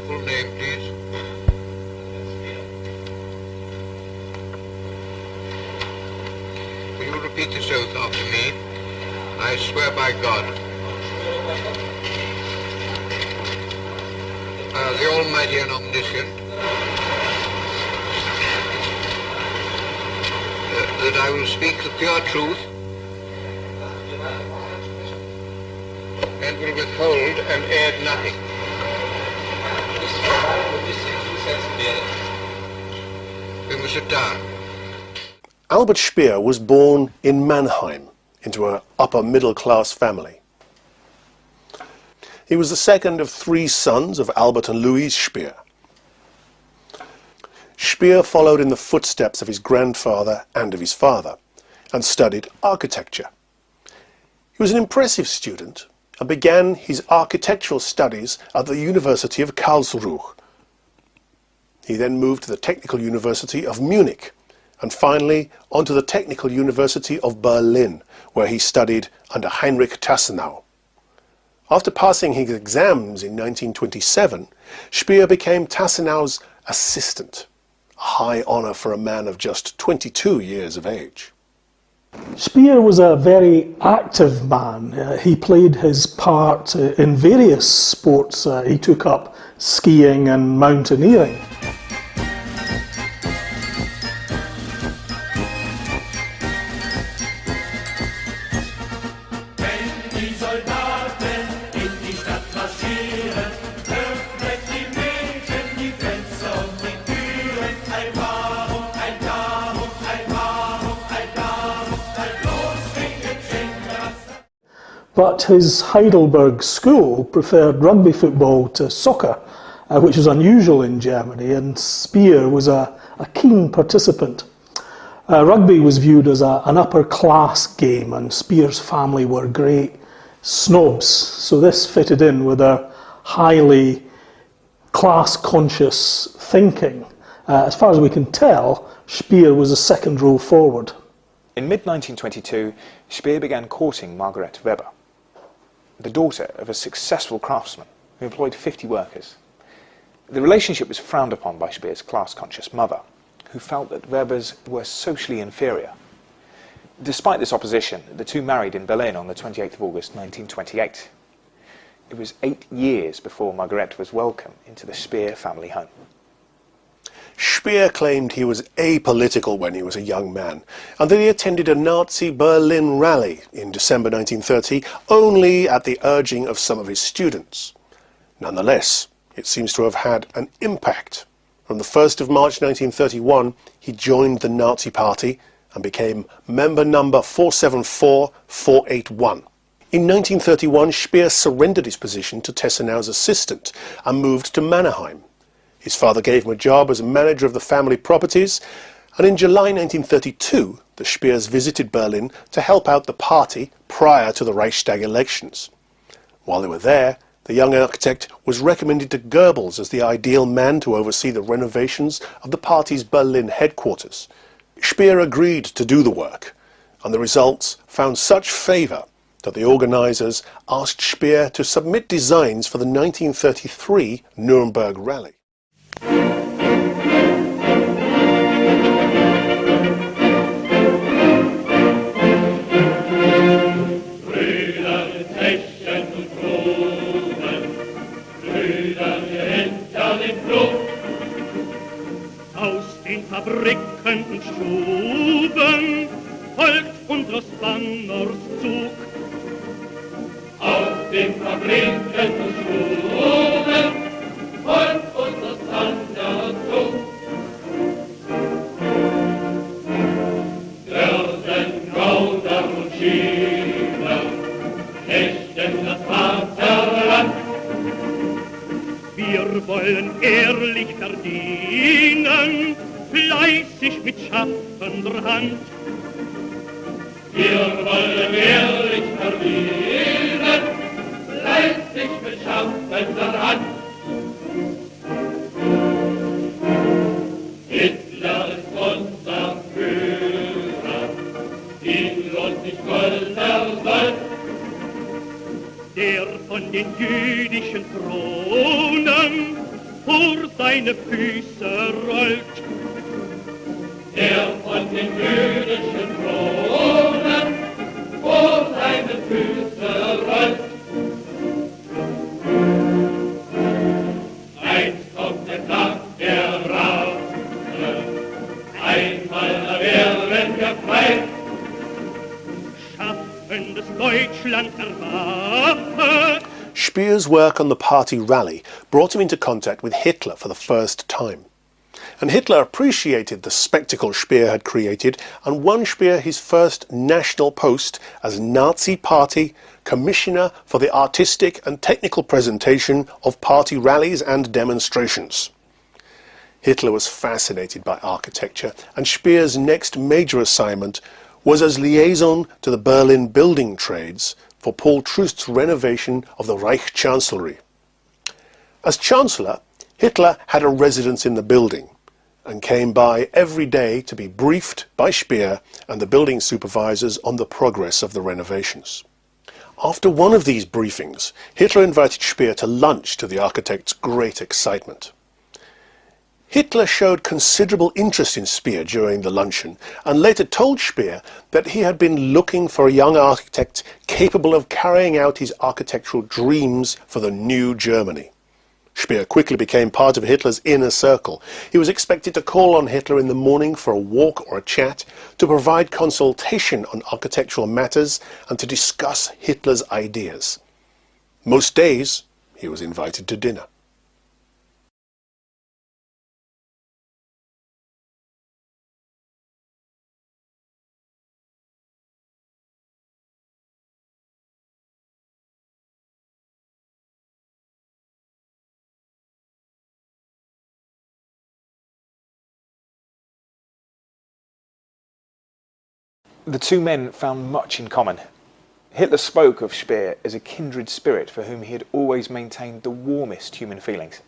Full name, please. Will you repeat this oath after me? I swear by God, the Almighty and Omniscient, that I will speak the pure truth and will withhold and add nothing. We must sit down. Albert Speer was born in Mannheim into an upper-middle-class family. He was the second of 3 sons of Albert and Louise Speer. Speer followed in the footsteps of his grandfather and of his father and studied architecture. He was an impressive student and began his architectural studies at the University of Karlsruhe. He then moved to the Technical University of Munich and finally on to the Technical University of Berlin, where he studied under Heinrich Tassenau. After passing his exams in 1927, Speer became Tassenau's assistant, a high honour for a man of just 22 years of age. Speer was a very active man. He played his part in various sports. He took up skiing and mountaineering. But his Heidelberg school preferred rugby football to soccer, which was unusual in Germany, and Speer was a keen participant. Rugby was viewed as an upper-class game, and Speer's family were great snobs, so this fitted in with their highly class-conscious thinking. As far as we can tell, Speer was a second-row forward. In mid-1922, Speer began courting Margaret Weber, the daughter of a successful craftsman who employed 50 workers. The relationship was frowned upon by Speer's class-conscious mother, who felt that Webers were socially inferior. Despite this opposition, the two married in Berlin on the 28th of August 1928. It was 8 years before Margaret was welcome into the Speer family home. Speer claimed he was apolitical when he was a young man, and that he attended a Nazi Berlin rally in December 1930 only at the urging of some of his students. Nonetheless, it seems to have had an impact. From the 1st of March 1931, he joined the Nazi Party and became member number 474481. In 1931, Speer surrendered his position to Tassenau's assistant and moved to Mannheim. His father gave him a job as a manager of the family properties, and in July 1932, the Speers visited Berlin to help out the party prior to the Reichstag elections. While they were there, the young architect was recommended to Goebbels as the ideal man to oversee the renovations of the party's Berlin headquarters. Speer agreed to do the work, and the results found such favour that the organisers asked Speer to submit designs for the 1933 Nuremberg Rally. Fabriken und Stuben folgt unseres Banners Zug. Aus den Fabriken und Stuben folgt unseres Banners Zug. Dörsen, Gauder und Schieber ächten das Vaterland. Wir wollen ehrlich verdienen, fleißig mit schaffender Hand. Wir wollen ehrlich verdienen, fleißig mit schaffender Hand. Hitler ist unser Führer, ihn lohnt nicht Gold ersoll. Der von den jüdischen Thronen vor seine Füße rollt. Der von den jüdischen Thronen vor seine Füße rollt. Einst kommt der Tag der Rache, einmal werden wir frei. Schaffen des Deutschland erwache. Speer's work on the party rally brought him into contact with Hitler for the first time. And Hitler appreciated the spectacle Speer had created and won Speer his first national post as Nazi Party Commissioner for the Artistic and Technical Presentation of Party Rallies and Demonstrations. Hitler was fascinated by architecture, and Speer's next major assignment was as liaison to the Berlin building trades for Paul Trust's renovation of the Reich Chancellery. As Chancellor, Hitler had a residence in the building and came by every day to be briefed by Speer and the building supervisors on the progress of the renovations. After one of these briefings, Hitler invited Speer to lunch, to the architect's great excitement. Hitler showed considerable interest in Speer during the luncheon and later told Speer that he had been looking for a young architect capable of carrying out his architectural dreams for the new Germany. Speer quickly became part of Hitler's inner circle. He was expected to call on Hitler in the morning for a walk or a chat, to provide consultation on architectural matters and to discuss Hitler's ideas. Most days he was invited to dinner. The two men found much in common. Hitler spoke of Speer as a kindred spirit for whom he had always maintained the warmest human feelings.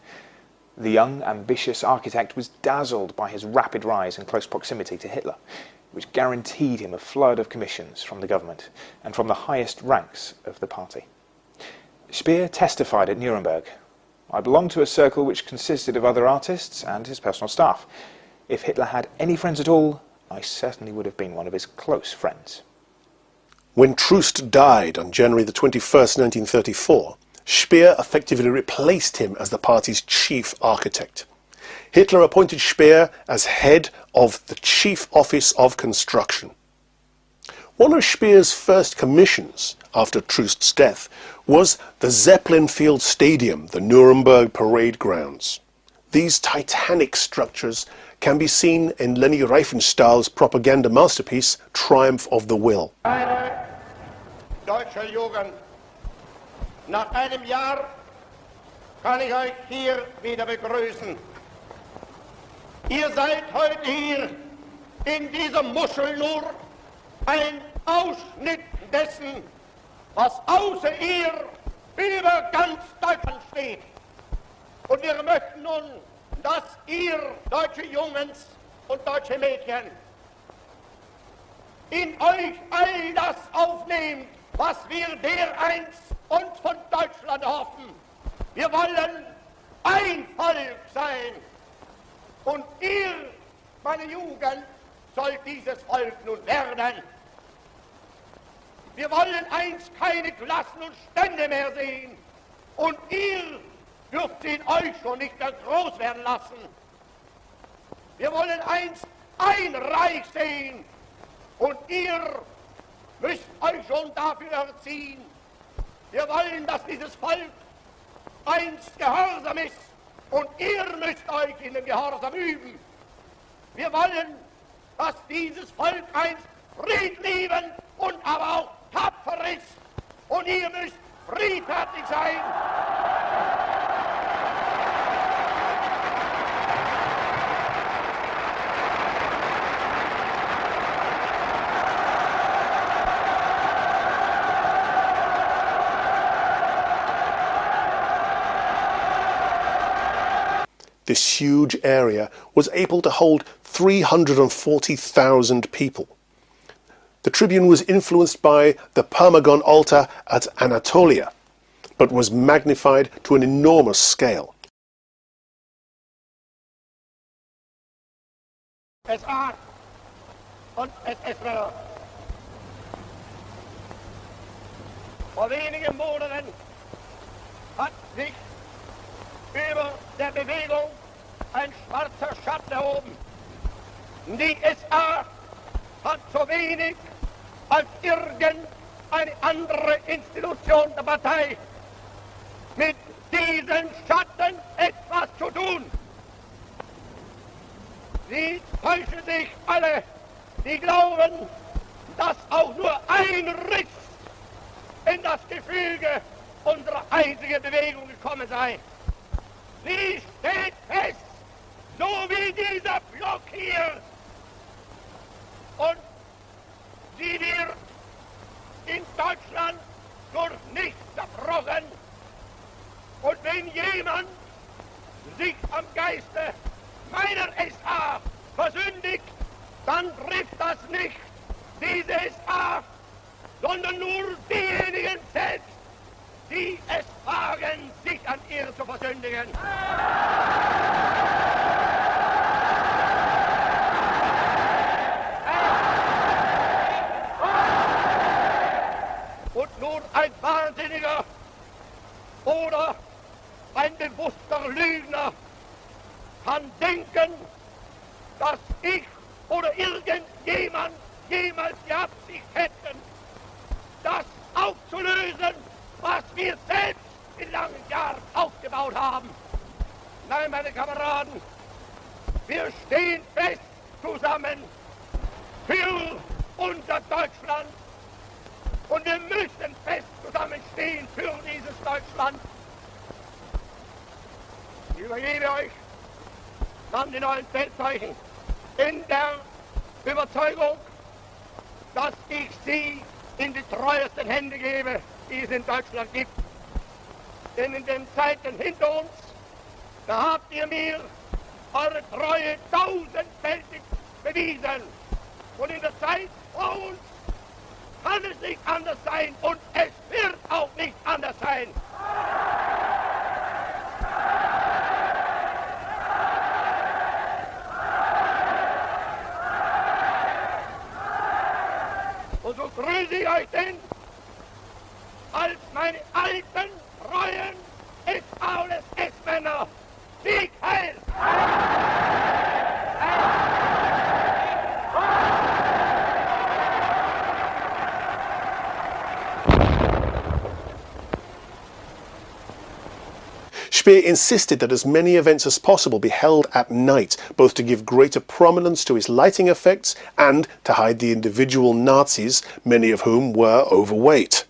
The young, ambitious architect was dazzled by his rapid rise and close proximity to Hitler, which guaranteed him a flood of commissions from the government and from the highest ranks of the party. Speer testified at Nuremberg, "I belonged to a circle which consisted of other artists and his personal staff. If Hitler had any friends at all, I certainly would have been one of his close friends." When Trust died on January the 21st, 1934, Speer effectively replaced him as the party's chief architect. Hitler appointed Speer as head of the Chief Office of Construction. One of Speer's first commissions after Trust's death was the Zeppelin Field Stadium, the Nuremberg parade grounds. These titanic structures can be seen in Leni Riefenstahl's propaganda masterpiece, Triumph of the Will. Meine deutsche Jugend, nach einem Jahr kann ich euch hier wieder begrüßen. Ihr seid heute hier in dieser Muschel nur ein Ausschnitt dessen, was außer ihr über ganz Deutschland steht. Und wir möchten nun, dass ihr, deutsche Jungs und deutsche Mädchen, in euch all das aufnehmt, was wir dereinst uns von Deutschland hoffen. Wir wollen ein Volk sein. Und ihr, meine Jugend, sollt dieses Volk nun werden. Wir wollen einst keine Klassen und Stände mehr sehen. Und ihr dürft sie in euch schon nicht mehr groß werden lassen. Wir wollen einst ein Reich sehen und ihr müsst euch schon dafür erziehen. Wir wollen, dass dieses Volk einst gehorsam ist und ihr müsst euch in dem Gehorsam üben. Wir wollen, dass dieses Volk einst friedliebend und aber auch tapfer ist und ihr müsst friedfertig sein. This huge area was able to hold 340,000 people. The tribune was influenced by the Pergamon altar at Anatolia, but was magnified to an enormous scale. SA und SS-Männer. Vor wenigen Monaten hat sich über der Bewegung ein schwarzer Schatten erhoben. Die SA hat so wenig als irgendeine andere Institution der Partei mit diesen Schatten etwas zu tun. Sie täuschen sich alle, die glauben, dass auch nur ein Riss in das Gefüge unserer einzigen Bewegung gekommen sei. Sie steht fest, so wie dieser Block hier. Und sie wird in Deutschland durch nichts zerbrochen. Und wenn jemand sich am Geiste meiner SA versündigt, dann trifft das nicht diese SA, sondern nur diejenigen selbst, die es wagen, sich an ihr zu versündigen. Und nur ein Wahnsinniger oder ein bewusster Lügner kann denken, dass ich oder irgendjemand jemals die Absicht hätten, das aufzulösen, was wir selbst in langen Jahren aufgebaut haben. Nein, meine Kameraden, wir stehen fest zusammen für unser Deutschland und wir müssen fest zusammenstehen für dieses Deutschland. Ich übergebe euch dann die neuen Feldzeichen in der Überzeugung, dass ich sie in die treuesten Hände gebe, die es in Deutschland gibt. Denn in den Zeiten hinter uns, da habt ihr mir eure Treue tausendfältig bewiesen. Und in der Zeit vor uns kann es nicht anders sein und es wird auch nicht anders sein. Und so grüße ich euch denn als meine alten, treuen SA- und SS-Männer. Sieg heil! Speer insisted that as many events as possible be held at night, both to give greater prominence to his lighting effects and to hide the individual Nazis, many of whom were overweight.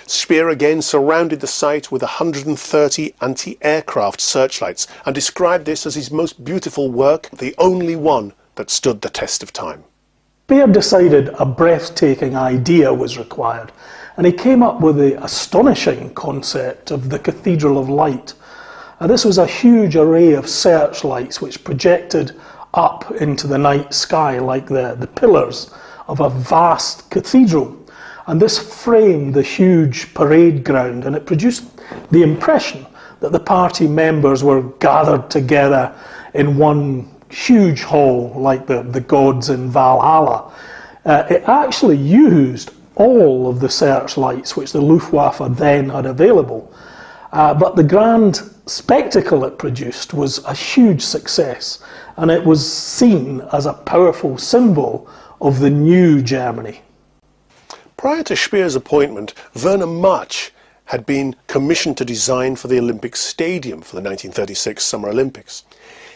Speer again surrounded the site with 130 anti-aircraft searchlights and described this as his most beautiful work, the only one that stood the test of time. Speer decided a breathtaking idea was required, and he came up with the astonishing concept of the Cathedral of Light. This was a huge array of searchlights which projected up into the night sky like the pillars of a vast cathedral. And this framed the huge parade ground, and it produced the impression that the party members were gathered together in one huge hall like the gods in Valhalla. It actually used all of the searchlights which the Luftwaffe then had available, but the grand spectacle it produced was a huge success, and it was seen as a powerful symbol of the new Germany. Prior to Speer's appointment, Werner March had been commissioned to design for the Olympic Stadium for the 1936 Summer Olympics.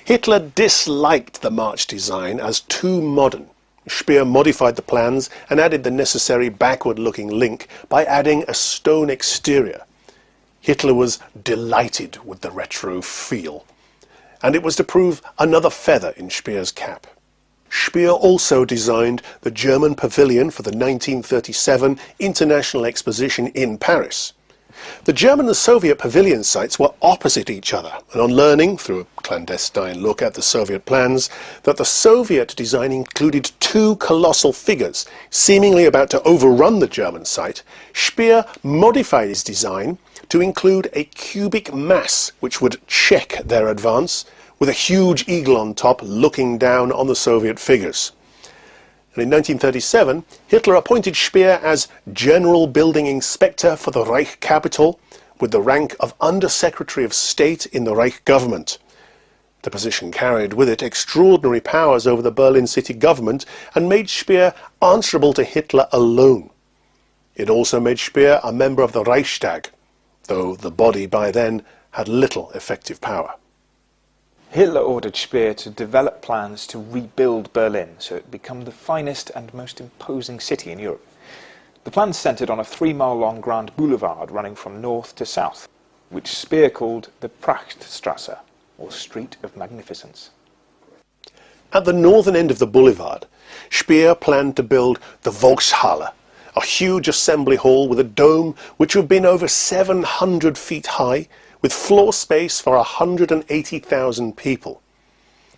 Hitler disliked the March design as too modern. Speer modified the plans and added the necessary backward-looking link by adding a stone exterior. Hitler was delighted with the retro feel, and it was to prove another feather in Speer's cap. Speer also designed the German pavilion for the 1937 International Exposition in Paris. The German and Soviet pavilion sites were opposite each other, and on learning, through a clandestine look at the Soviet plans, that the Soviet design included two colossal figures, seemingly about to overrun the German site, Speer modified his design to include a cubic mass which would check their advance, with a huge eagle on top looking down on the Soviet figures. And in 1937, Hitler appointed Speer as General Building Inspector for the Reich capital, with the rank of Under-Secretary of State in the Reich government. The position carried with it extraordinary powers over the Berlin city government and made Speer answerable to Hitler alone. It also made Speer a member of the Reichstag, though the body by then had little effective power. Hitler ordered Speer to develop plans to rebuild Berlin so it became the finest and most imposing city in Europe. The plans centred on a 3-mile-long grand boulevard running from north to south, which Speer called the Prachtstrasse, or Street of Magnificence. At the northern end of the boulevard, Speer planned to build the Volkshalle, a huge assembly hall with a dome which would have been over 700 feet high, with floor space for 180,000 people.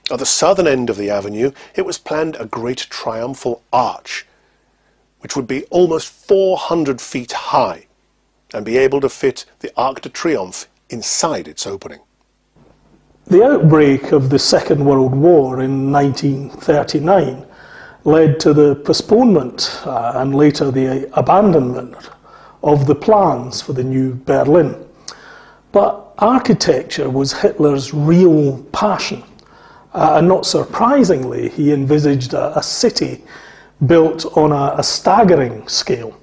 At the southern end of the avenue, it was planned a great triumphal arch, which would be almost 400 feet high and be able to fit the Arc de Triomphe inside its opening. The outbreak of the Second World War in 1939 led to the postponement and later the abandonment of the plans for the new Berlin. But architecture was Hitler's real passion, and not surprisingly, he envisaged a city built on a staggering scale.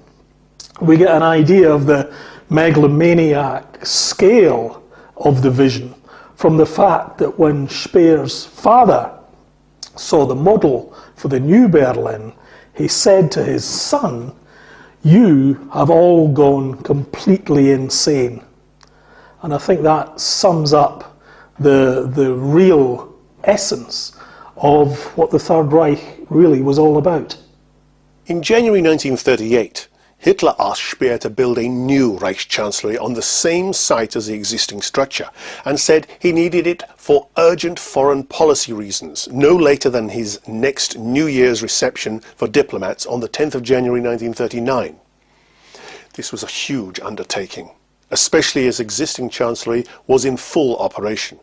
We get an idea of the megalomaniac scale of the vision from the fact that when Speer's father saw the model for the new Berlin, he said to his son, "You have all gone completely insane." And I think that sums up the real essence of what the Third Reich really was all about. In January 1938, Hitler asked Speer to build a new Reichschancellery on the same site as the existing structure, and said he needed it for urgent foreign policy reasons, no later than his next New Year's reception for diplomats on the 10th of January 1939. This was a huge undertaking, especially as existing Chancellery was in full operation.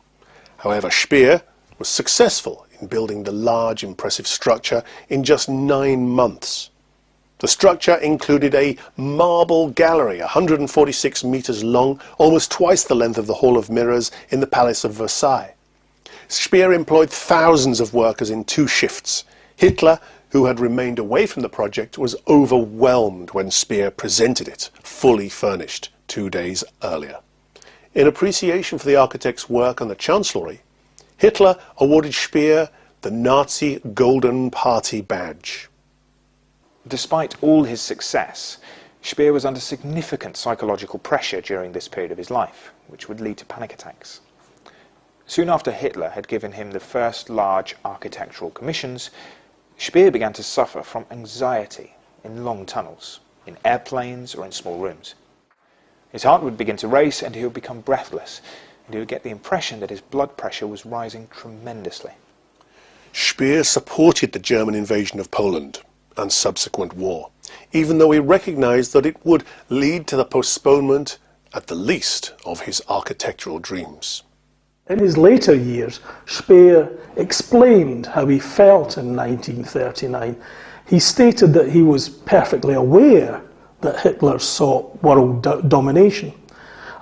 However, Speer was successful in building the large, impressive structure in just 9 months. The structure included a marble gallery, 146 meters long, almost twice the length of the Hall of Mirrors in the Palace of Versailles. Speer employed thousands of workers in 2 shifts. Hitler, who had remained away from the project, was overwhelmed when Speer presented it, fully furnished, 2 days earlier. In appreciation for the architect's work on the Chancellery, Hitler awarded Speer the Nazi Golden Party Badge. Despite all his success, Speer was under significant psychological pressure during this period of his life, which would lead to panic attacks. Soon after Hitler had given him the first large architectural commissions, Speer began to suffer from anxiety in long tunnels, in airplanes or in small rooms. His heart would begin to race and he would become breathless, and he would get the impression that his blood pressure was rising tremendously. Speer supported the German invasion of Poland and subsequent war, even though he recognized that it would lead to the postponement, at the least, of his architectural dreams. In his later years, Speer explained how he felt in 1939. He stated that he was perfectly aware that Hitler sought world domination.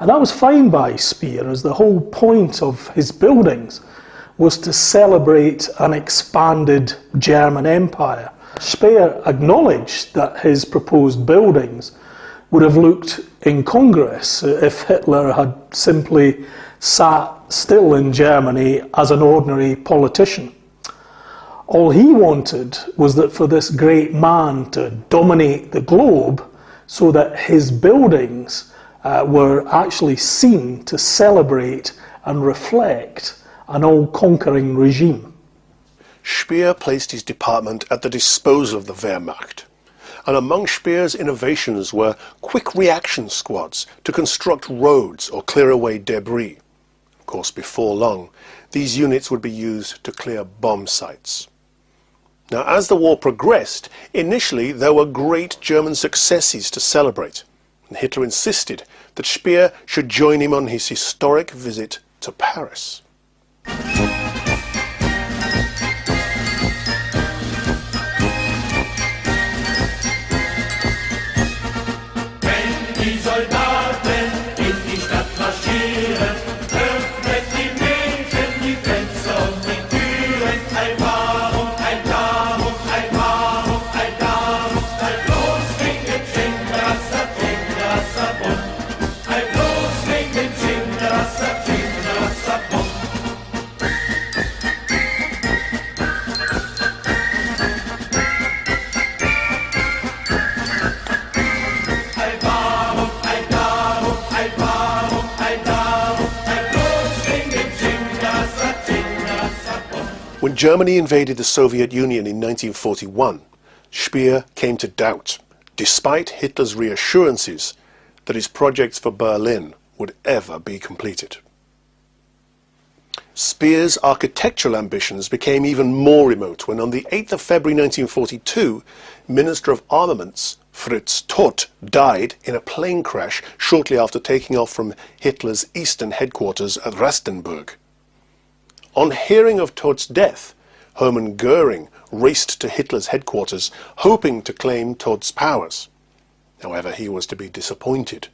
And that was fine by Speer, as the whole point of his buildings was to celebrate an expanded German empire. Speer acknowledged that his proposed buildings would have looked incongruous if Hitler had simply sat still in Germany as an ordinary politician. All he wanted was that for this great man to dominate the globe so that his buildings were actually seen to celebrate and reflect an all-conquering regime. Speer placed his department at the disposal of the Wehrmacht, and among Speer's innovations were quick reaction squads to construct roads or clear away debris. Of course, before long, these units would be used to clear bomb sites. Now, as the war progressed, initially there were great German successes to celebrate, and Hitler insisted that Speer should join him on his historic visit to Paris. Soldaten in die Stadt marschieren, öffnet die Mädchen die Fenster und die Türen. Ein Warum, ein Darum, ein Warum, ein Darum, ein Los wegen dem Schinderasser, Schinderasser, Bumm. Ein Los wegen dem Schinderasser, Schinderasser, Bumm. When Germany invaded the Soviet Union in 1941, Speer came to doubt, despite Hitler's reassurances that his projects for Berlin would ever be completed. Speer's architectural ambitions became even more remote when on the 8th of February 1942, Minister of Armaments Fritz Todt died in a plane crash shortly after taking off from Hitler's eastern headquarters at Rastenburg. On hearing of Todt's death, Hermann Göring raced to Hitler's headquarters, hoping to claim Todt's powers. However, he was to be disappointed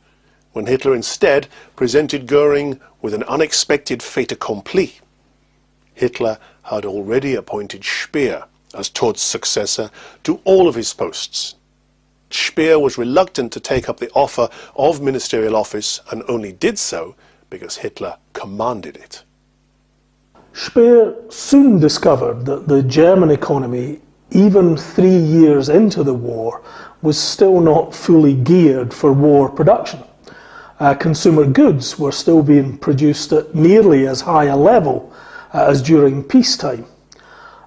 when Hitler instead presented Göring with an unexpected fait accompli. Hitler had already appointed Speer as Todt's successor to all of his posts. Speer was reluctant to take up the offer of ministerial office and only did so because Hitler commanded it. Speer soon discovered that the German economy, even 3 years into the war, was still not fully geared for war production. Consumer goods were still being produced at nearly as high a level as during peacetime,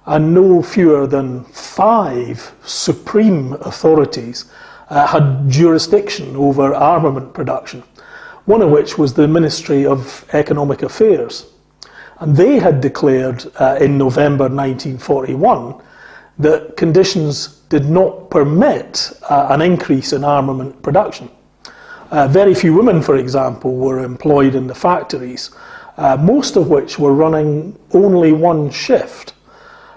and no fewer than 5 supreme authorities had jurisdiction over armament production, one of which was the Ministry of Economic Affairs. And they had declared in November 1941 that conditions did not permit an increase in armament production. Very few women, for example, were employed in the factories, most of which were running only one shift.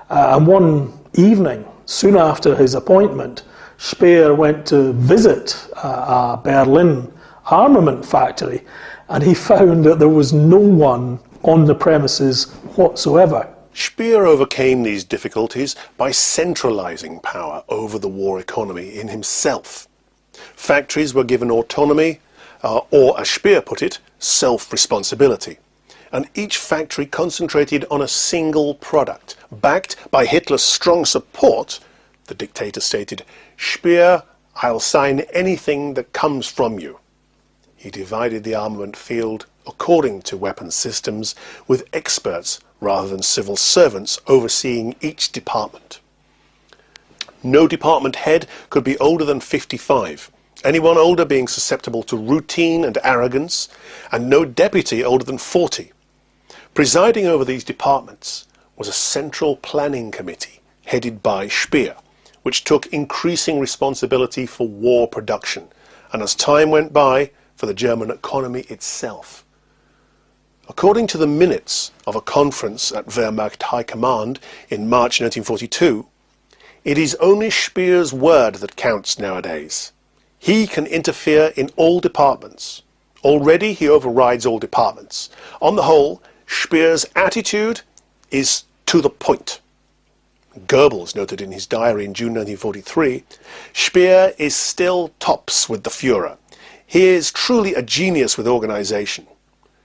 And one evening, soon after his appointment, Speer went to visit a Berlin armament factory, and he found that there was no one on the premises whatsoever. Speer overcame these difficulties by centralizing power over the war economy in himself. Factories were given autonomy, or as Speer put it, self-responsibility. And each factory concentrated on a single product. Backed by Hitler's strong support, the dictator stated, "Speer, I'll sign anything that comes from you." He divided the armament field according to weapons systems, with experts rather than civil servants overseeing each department. No department head could be older than 55, anyone older being susceptible to routine and arrogance, and no deputy older than 40. Presiding over these departments was a central planning committee headed by Speer, which took increasing responsibility for war production, and as time went by, for the German economy itself. According to the minutes of a conference at Wehrmacht High Command in March 1942, it is only Speer's word that counts nowadays. He can interfere in all departments. Already he overrides all departments. On the whole, Speer's attitude is to the point. Goebbels noted in his diary in June 1943, "Speer is still tops with the Führer. He is truly a genius with organization."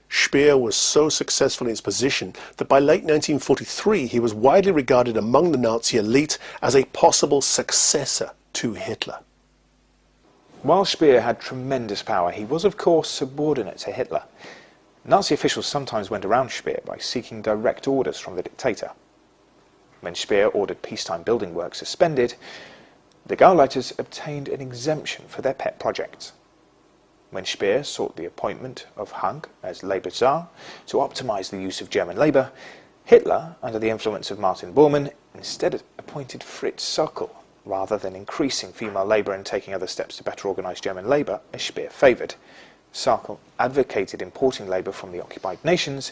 Speer was so successful in his position that by late 1943 he was widely regarded among the Nazi elite as a possible successor to Hitler. While Speer had tremendous power, he was of course subordinate to Hitler. Nazi officials sometimes went around Speer by seeking direct orders from the dictator. When Speer ordered peacetime building work suspended, the Gauleiters obtained an exemption for their pet projects. When Speer sought the appointment of Hanke as Labour Czar to optimize the use of German labour, Hitler, under the influence of Martin Bormann, instead appointed Fritz Sauckel, rather than increasing female labour and taking other steps to better organise German labour, as Speer favoured. Sauckel advocated importing labour from the occupied nations,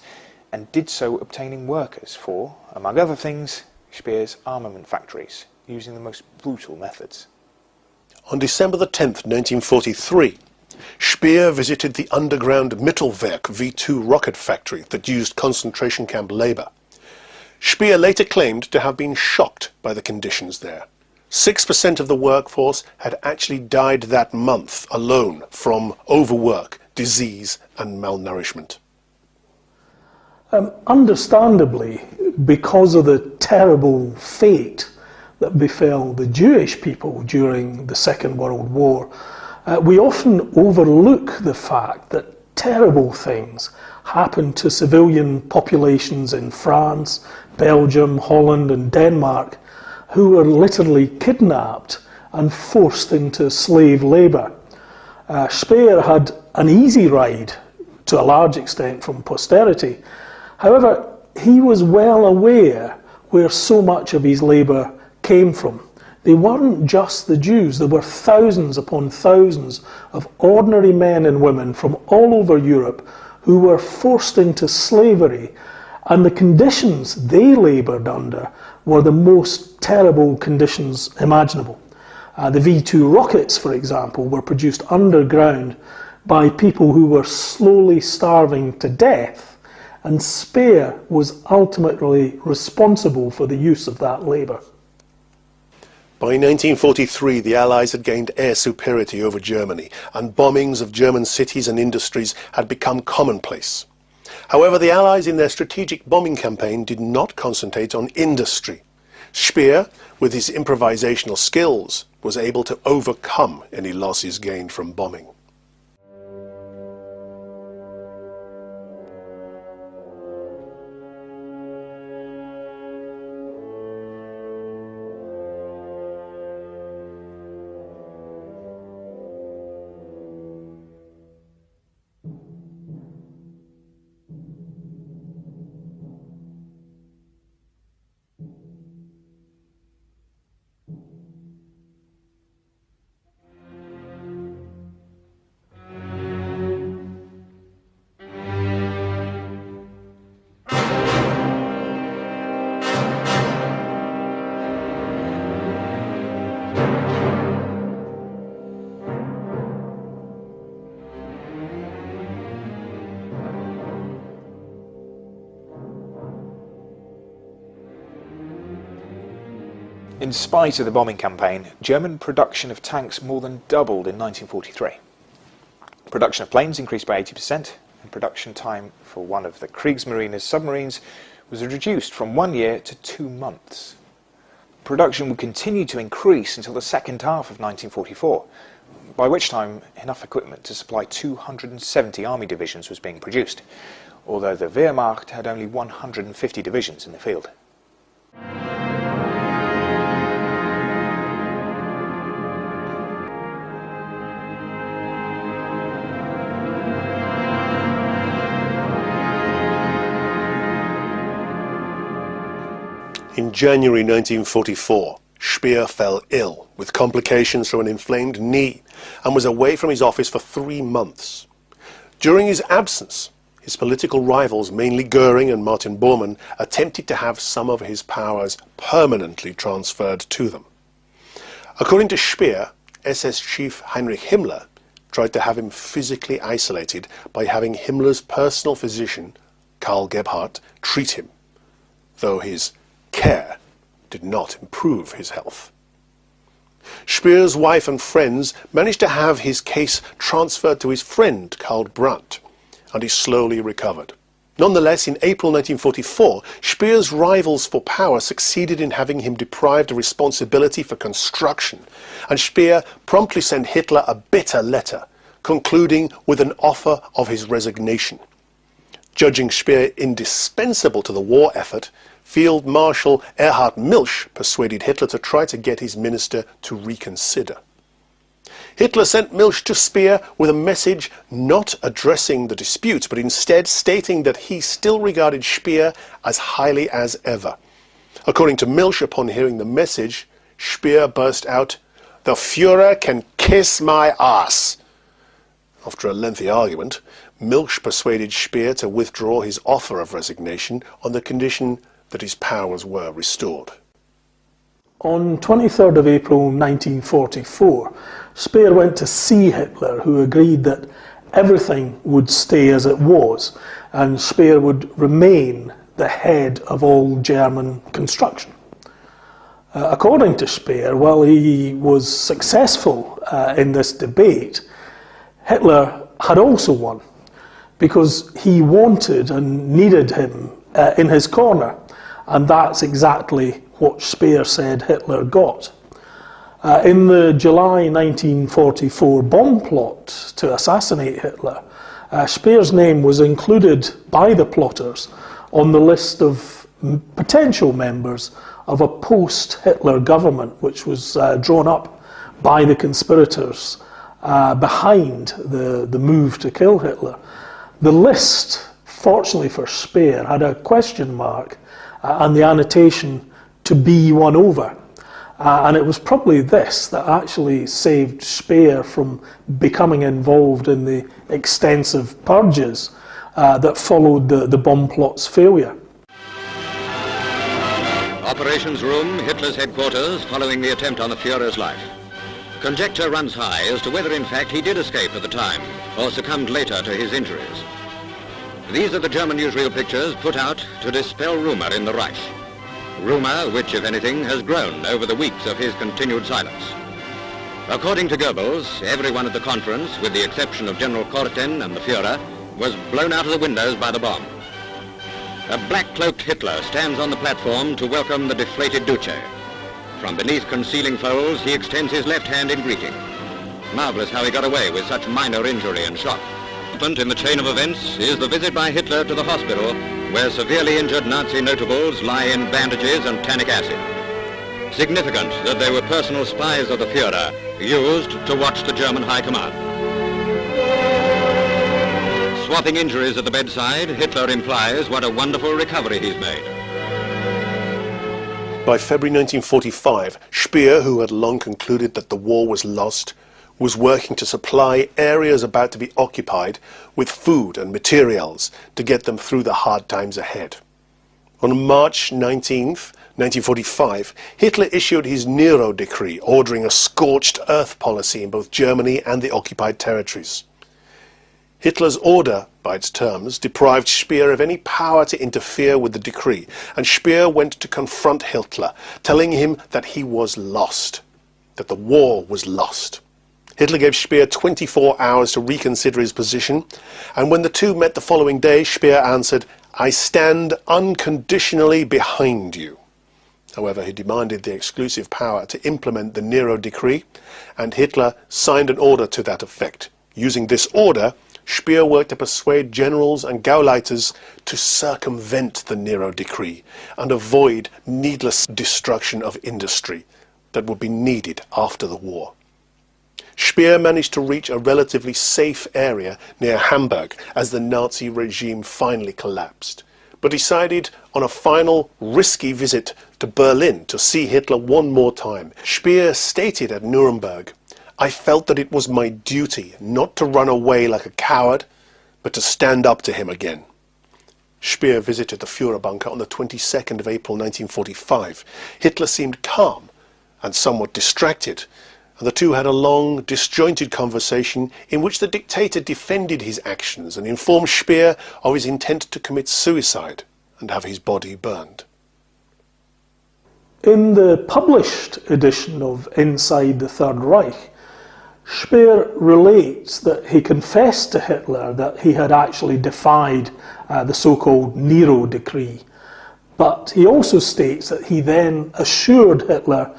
and did so obtaining workers for, among other things, Speer's armament factories, using the most brutal methods. On December the 10th, 1943, Speer visited the underground Mittelwerk V2 rocket factory that used concentration camp labour. Speer later claimed to have been shocked by the conditions there. 6% of the workforce had actually died that month alone from overwork, disease and malnourishment. Understandably, because of the terrible fate that befell the Jewish people during the Second World War, we often overlook the fact that terrible things happened to civilian populations in France, Belgium, Holland and Denmark who were literally kidnapped and forced into slave labour. Speer had an easy ride to a large extent from posterity. However, he was well aware where so much of his labour came from. They weren't just the Jews, there were thousands upon thousands of ordinary men and women from all over Europe who were forced into slavery, and the conditions they laboured under were the most terrible conditions imaginable. The V2 rockets, for example, were produced underground by people who were slowly starving to death, and Speer was ultimately responsible for the use of that labour. By 1943, the Allies had gained air superiority over Germany, and bombings of German cities and industries had become commonplace. However, the Allies in their strategic bombing campaign did not concentrate on industry. Speer, with his improvisational skills, was able to overcome any losses gained from bombing. In spite of the bombing campaign, German production of tanks more than doubled in 1943. Production of planes increased by 80%, and production time for one of the Kriegsmarine's submarines was reduced from 1 year to 2 months. Production would continue to increase until the second half of 1944, by which time enough equipment to supply 270 army divisions was being produced, although the Wehrmacht had only 150 divisions in the field. In January 1944, Speer fell ill with complications from an inflamed knee and was away from his office for 3 months. During his absence, his political rivals, mainly Goering and Martin Bormann, attempted to have some of his powers permanently transferred to them. According to Speer, SS Chief Heinrich Himmler tried to have him physically isolated by having Himmler's personal physician, Karl Gebhardt, treat him, though his care did not improve his health. Speer's wife and friends managed to have his case transferred to his friend Karl Brandt, and he slowly recovered. Nonetheless, in April 1944, Speer's rivals for power succeeded in having him deprived of responsibility for construction, and Speer promptly sent Hitler a bitter letter, concluding with an offer of his resignation. Judging Speer indispensable to the war effort, Field Marshal Erhard Milch persuaded Hitler to try to get his minister to reconsider. Hitler sent Milch to Speer with a message not addressing the dispute, but instead stating that he still regarded Speer as highly as ever. According to Milch, upon hearing the message, Speer burst out, "The Führer can kiss my ass." After a lengthy argument, Milch persuaded Speer to withdraw his offer of resignation on the condition that his powers were restored. On 23rd of April 1944, Speer went to see Hitler, who agreed that everything would stay as it was, and Speer would remain the head of all German construction. According to Speer, while he was successful in this debate, Hitler had also won, because he wanted and needed him in his corner, and that's exactly what Speer said Hitler got. In the July 1944 bomb plot to assassinate Hitler, Speer's name was included by the plotters on the list of potential members of a post-Hitler government, which was drawn up by the conspirators behind the move to kill Hitler. The list, fortunately for Speer, had a question mark and the annotation "to be won over." And it was probably this that actually saved Speer from becoming involved in the extensive purges that followed the bomb plot's failure. Operations Room, Hitler's headquarters, following the attempt on the Führer's life. Conjecture runs high as to whether in fact he did escape at the time or succumbed later to his injuries. These are the German newsreel pictures put out to dispel rumour in the Reich. Rumour which, if anything, has grown over the weeks of his continued silence. According to Goebbels, everyone at the conference, with the exception of General Korten and the Führer, was blown out of the windows by the bomb. A black-cloaked Hitler stands on the platform to welcome the deflated Duce. From beneath concealing folds, he extends his left hand in greeting. Marvellous how he got away with such minor injury and shock. In the chain of events is the visit by Hitler to the hospital, where severely injured Nazi notables lie in bandages and tannic acid. Significant that they were personal spies of the Führer, used to watch the German High Command. Swapping injuries at the bedside, Hitler implies what a wonderful recovery he's made. By February 1945, Speer, who had long concluded that the war was lost, was working to supply areas about to be occupied with food and materials to get them through the hard times ahead. On March 19th, 1945, Hitler issued his Nero decree, ordering a scorched earth policy in both Germany and the occupied territories. Hitler's order, by its terms, deprived Speer of any power to interfere with the decree, and Speer went to confront Hitler, telling him that he was lost, that the war was lost. Hitler gave Speer 24 hours to reconsider his position, and when the two met the following day, Speer answered, "I stand unconditionally behind you." However, he demanded the exclusive power to implement the Nero decree, and Hitler signed an order to that effect. Using this order, Speer worked to persuade generals and Gauleiters to circumvent the Nero decree and avoid needless destruction of industry that would be needed after the war. Speer managed to reach a relatively safe area near Hamburg as the Nazi regime finally collapsed, but decided on a final risky visit to Berlin to see Hitler one more time. Speer stated at Nuremberg, "I felt that it was my duty not to run away like a coward, but to stand up to him again." Speer visited the Führer bunker on the 22nd of April 1945. Hitler seemed calm and somewhat distracted, and the two had a long, disjointed conversation in which the dictator defended his actions and informed Speer of his intent to commit suicide and have his body burned. In the published edition of Inside the Third Reich, Speer relates that he confessed to Hitler that he had actually defied the so-called Nero decree, but he also states that he then assured Hitler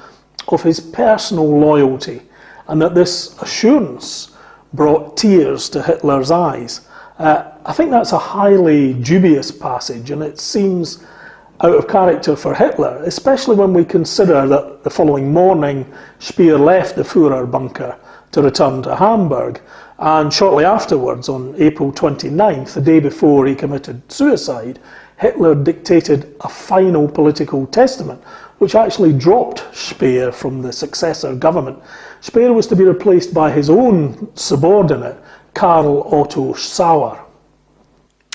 of his personal loyalty, and that this assurance brought tears to Hitler's eyes. I think that's a highly dubious passage, and it seems out of character for Hitler, especially when we consider that the following morning Speer left the Führer bunker to return to Hamburg, and shortly afterwards, on April 29th, the day before he committed suicide, Hitler dictated a final political testament, which actually dropped Speer from the successor government. Speer was to be replaced by his own subordinate, Karl Otto Sauer.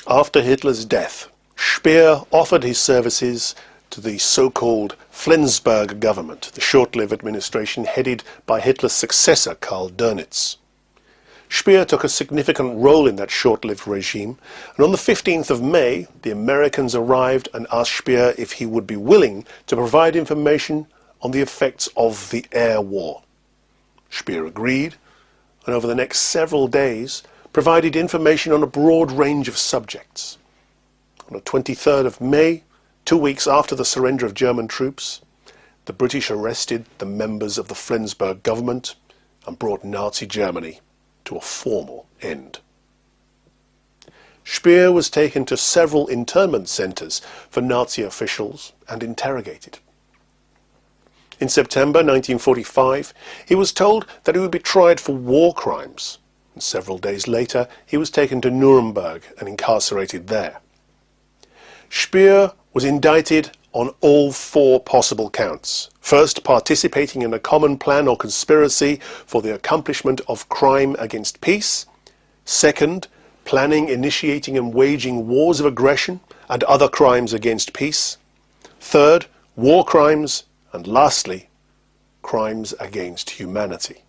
After Hitler's death, Speer offered his services to the so-called Flensburg government, the short-lived administration headed by Hitler's successor Karl Dönitz. Speer took a significant role in that short-lived regime, and on the 15th of May, the Americans arrived and asked Speer if he would be willing to provide information on the effects of the air war. Speer agreed, and over the next several days provided information on a broad range of subjects. On the 23rd of May, 2 weeks after the surrender of German troops, the British arrested the members of the Flensburg government and brought Nazi Germany to a formal end. Speer was taken to several internment centres for Nazi officials and interrogated. In September 1945, he was told that he would be tried for war crimes, and several days later he was taken to Nuremberg and incarcerated there. Speer was indicted on all 4 possible counts. First, participating in a common plan or conspiracy for the accomplishment of crime against peace. Second, planning, initiating and waging wars of aggression and other crimes against peace. Third, war crimes. And lastly, crimes against humanity.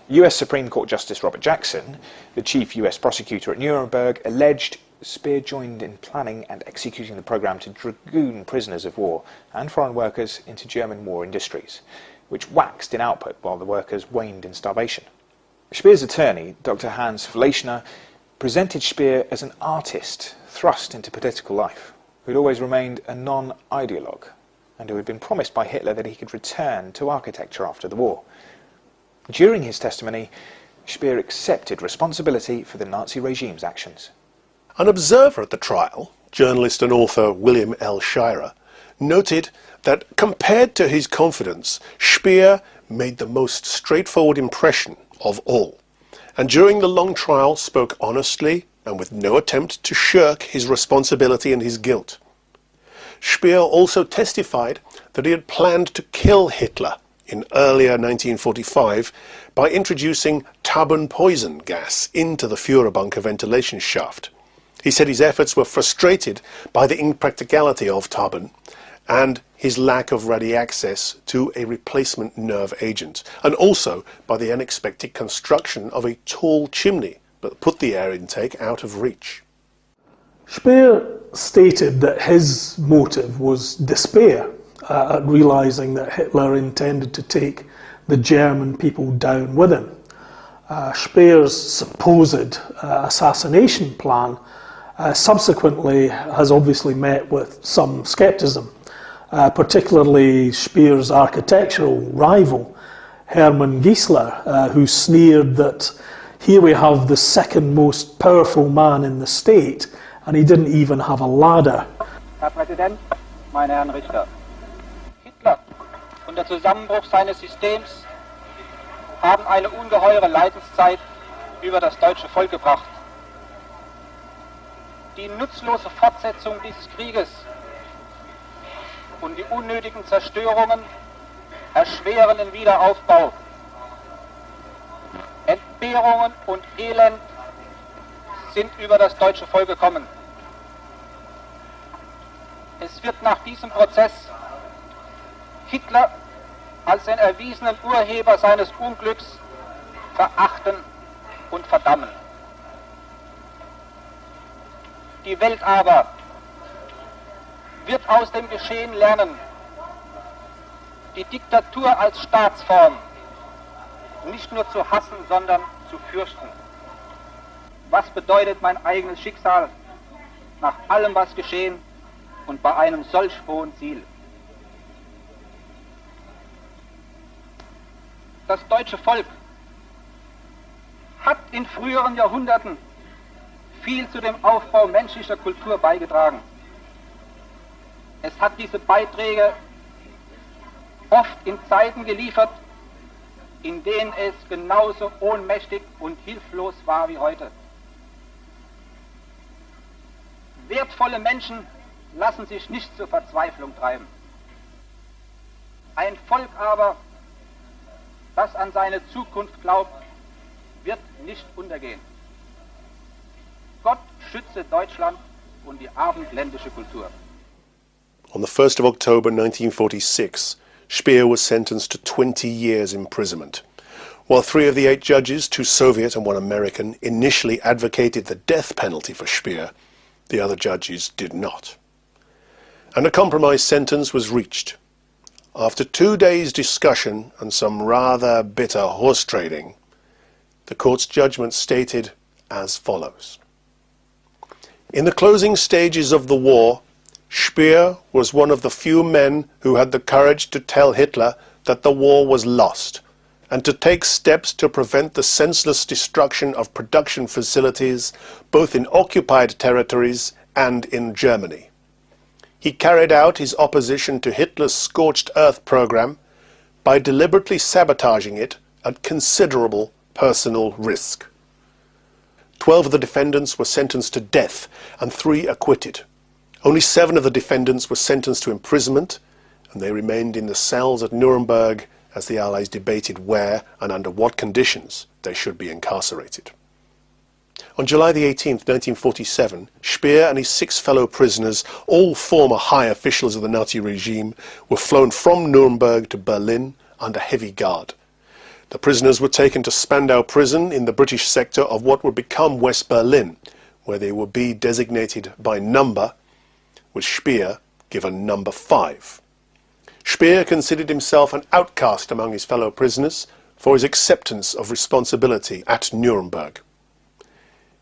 US Supreme Court Justice Robert Jackson, the chief US prosecutor at Nuremberg, alleged Speer joined in planning and executing the programme to dragoon prisoners of war and foreign workers into German war industries, which waxed in output while the workers waned in starvation. Speer's attorney, Dr. Hans Fleischner, presented Speer as an artist thrust into political life, who had always remained a non-ideologue, and who had been promised by Hitler that he could return to architecture after the war. During his testimony, Speer accepted responsibility for the Nazi regime's actions. An observer at the trial, journalist and author William L. Shirer, noted that compared to his confidence, Speer made the most straightforward impression of all, and during the long trial spoke honestly and with no attempt to shirk his responsibility and his guilt. Speer also testified that he had planned to kill Hitler in earlier 1945 by introducing Taban poison gas into the Führerbunker ventilation shaft. He said his efforts were frustrated by the impracticality of Taban and his lack of ready access to a replacement nerve agent, and also by the unexpected construction of a tall chimney that put the air intake out of reach. Speer stated that his motive was despair at realising that Hitler intended to take the German people down with him. Speer's supposed assassination plan subsequently has obviously met with some scepticism, particularly Speer's architectural rival, Hermann Giesler, who sneered that here we have the second most powerful man in the state, and he didn't even have a ladder. Herr Präsident, meine Herren Richter. Hitler und der Zusammenbruch seines Systems haben eine ungeheure Leidenszeit über das deutsche Volk gebracht. Die nutzlose Fortsetzung dieses Krieges und die unnötigen Zerstörungen erschweren den Wiederaufbau. Entbehrungen und Elend sind über das deutsche Volk gekommen. Es wird nach diesem Prozess Hitler als den erwiesenen Urheber seines Unglücks verachten und verdammen. Die Welt aber wird aus dem Geschehen lernen, die Diktatur als Staatsform nicht nur zu hassen, sondern zu fürchten. Was bedeutet mein eigenes Schicksal nach allem, was geschehen und bei einem solch hohen Ziel? Das deutsche Volk hat in früheren Jahrhunderten viel zu dem Aufbau menschlicher Kultur beigetragen. Es hat diese Beiträge oft in Zeiten geliefert, in denen es genauso ohnmächtig und hilflos war wie heute. Wertvolle Menschen lassen sich nicht zur Verzweiflung treiben. Ein Volk aber, das an seine Zukunft glaubt, wird nicht untergehen. Gott schütze Deutschland und die abendländische Kultur. On the 1st of October 1946, Speer was sentenced to 20 years imprisonment. While 3 of the 8 judges, 2 Soviet and 1 American, initially advocated the death penalty for Speer, the other judges did not. And a compromise sentence was reached. After 2 days' discussion and some rather bitter horse trading, the court's judgment stated as follows. In the closing stages of the war, Speer was one of the few men who had the courage to tell Hitler that the war was lost, and to take steps to prevent the senseless destruction of production facilities both in occupied territories and in Germany. He carried out his opposition to Hitler's scorched earth program by deliberately sabotaging it at considerable personal risk. 12 of the defendants were sentenced to death and 3 acquitted. Only 7 of the defendants were sentenced to imprisonment, and they remained in the cells at Nuremberg as the Allies debated where and under what conditions they should be incarcerated. On July the 18th, 1947, Speer and his 6 fellow prisoners, all former high officials of the Nazi regime, were flown from Nuremberg to Berlin under heavy guard. The prisoners were taken to Spandau prison in the British sector of what would become West Berlin, where they would be designated by number, with Speer given number 5. Speer considered himself an outcast among his fellow prisoners for his acceptance of responsibility at Nuremberg.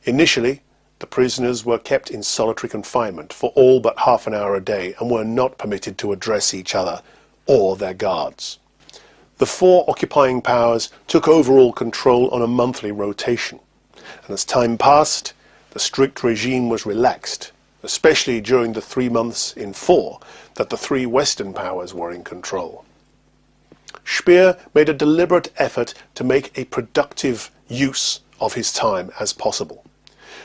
Initially, the prisoners were kept in solitary confinement for all but half an hour a day and were not permitted to address each other or their guards. The 4 occupying powers took overall control on a monthly rotation, and as time passed, the strict regime was relaxed, especially during the 3 months in 4 that the 3 Western powers were in control. Speer made a deliberate effort to make a productive use of his time as possible.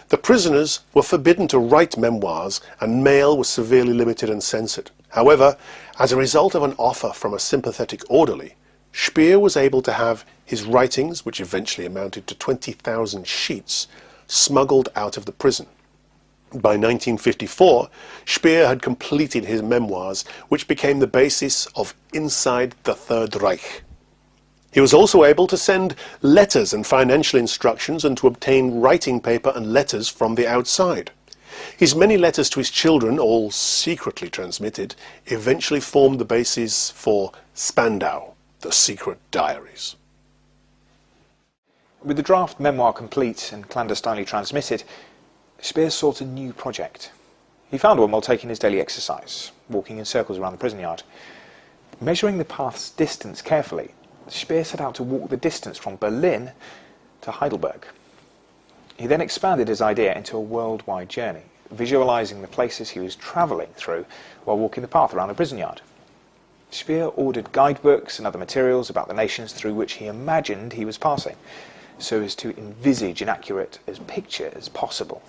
The prisoners were forbidden to write memoirs, and mail was severely limited and censored. However, as a result of an offer from a sympathetic orderly, Speer was able to have his writings, which eventually amounted to 20,000 sheets, smuggled out of the prison. By 1954, Speer had completed his memoirs, which became the basis of Inside the Third Reich. He was also able to send letters and financial instructions and to obtain writing paper and letters from the outside. His many letters to his children, all secretly transmitted, eventually formed the basis for Spandau, the secret diaries. With the draft memoir complete and clandestinely transmitted, Speer sought a new project. He found one while taking his daily exercise, walking in circles around the prison yard. Measuring the path's distance carefully, Speer set out to walk the distance from Berlin to Heidelberg. He then expanded his idea into a worldwide journey, visualizing the places he was travelling through while walking the path around the prison yard. Speer ordered guidebooks and other materials about the nations through which he imagined he was passing, so as to envisage an accurate picture as possible,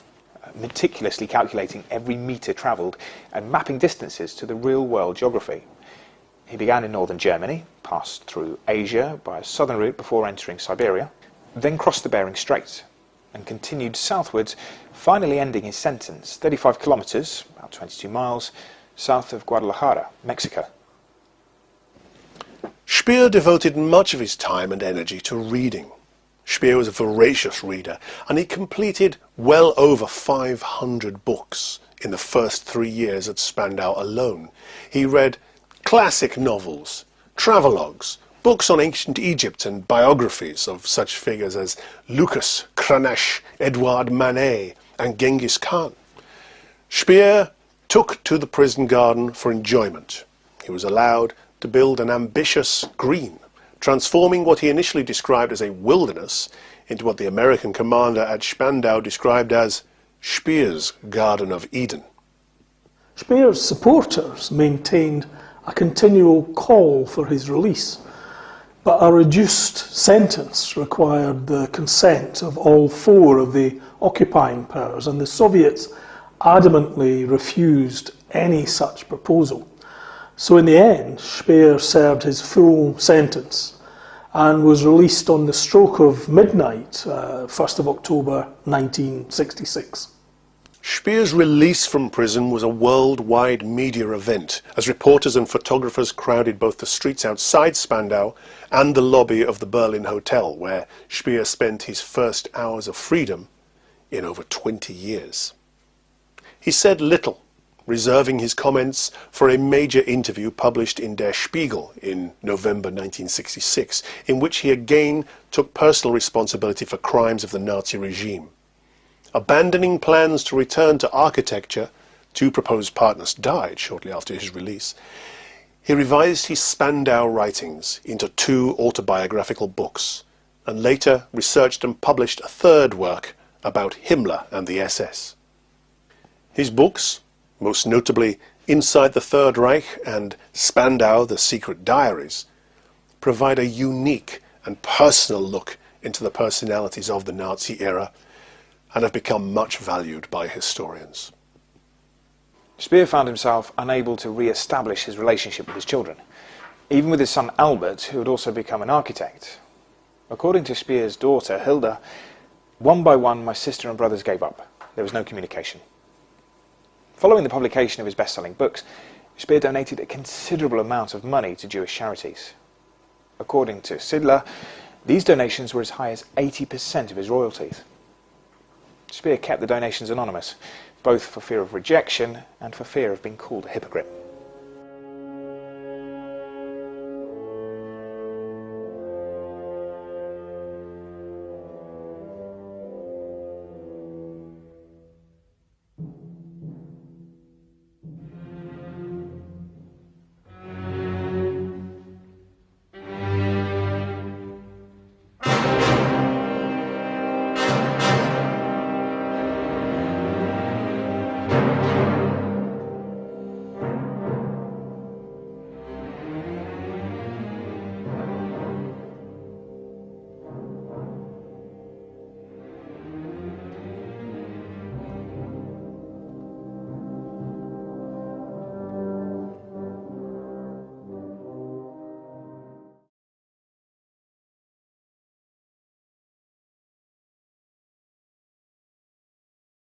meticulously calculating every metre travelled and mapping distances to the real-world geography. He began in northern Germany, passed through Asia by a southern route before entering Siberia, then crossed the Bering Strait and continued southwards, finally ending his sentence 35 kilometres, about 22 miles, south of Guadalajara, Mexico. Speer devoted much of his time and energy to reading. Speer was a voracious reader, and he completed well over 500 books in the first 3 years at Spandau alone. He read classic novels, travelogues, books on ancient Egypt and biographies of such figures as Lucas, Cranach, Edouard Manet and Genghis Khan. Speer took to the prison garden for enjoyment. He was allowed to build an ambitious green, transforming what he initially described as a wilderness into what the American commander at Spandau described as Speer's Garden of Eden. Speer's supporters maintained a continual call for his release, but a reduced sentence required the consent of all 4 of the occupying powers, and the Soviets adamantly refused any such proposal. So in the end, Speer served his full sentence and was released on the stroke of midnight, 1st of October 1966. Speer's release from prison was a worldwide media event, as reporters and photographers crowded both the streets outside Spandau and the lobby of the Berlin hotel, where Speer spent his first hours of freedom in over 20 years. He said little, reserving his comments for a major interview published in Der Spiegel in November 1966, in which he again took personal responsibility for crimes of the Nazi regime. Abandoning plans to return to architecture, two proposed partners died shortly after his release. He revised his Spandau writings into two autobiographical books, and later researched and published a third work about Himmler and the SS. His books, most notably Inside the Third Reich and Spandau, the Secret Diaries, provide a unique and personal look into the personalities of the Nazi era, and have become much valued by historians. Speer found himself unable to re-establish his relationship with his children, even with his son Albert, who had also become an architect. According to Speer's daughter Hilda, one by one my sister and brothers gave up. There was no communication. Following the publication of his best-selling books, Speer donated a considerable amount of money to Jewish charities. According to Sidler, these donations were as high as 80% of his royalties. Speer kept the donations anonymous, both for fear of rejection and for fear of being called a hypocrite.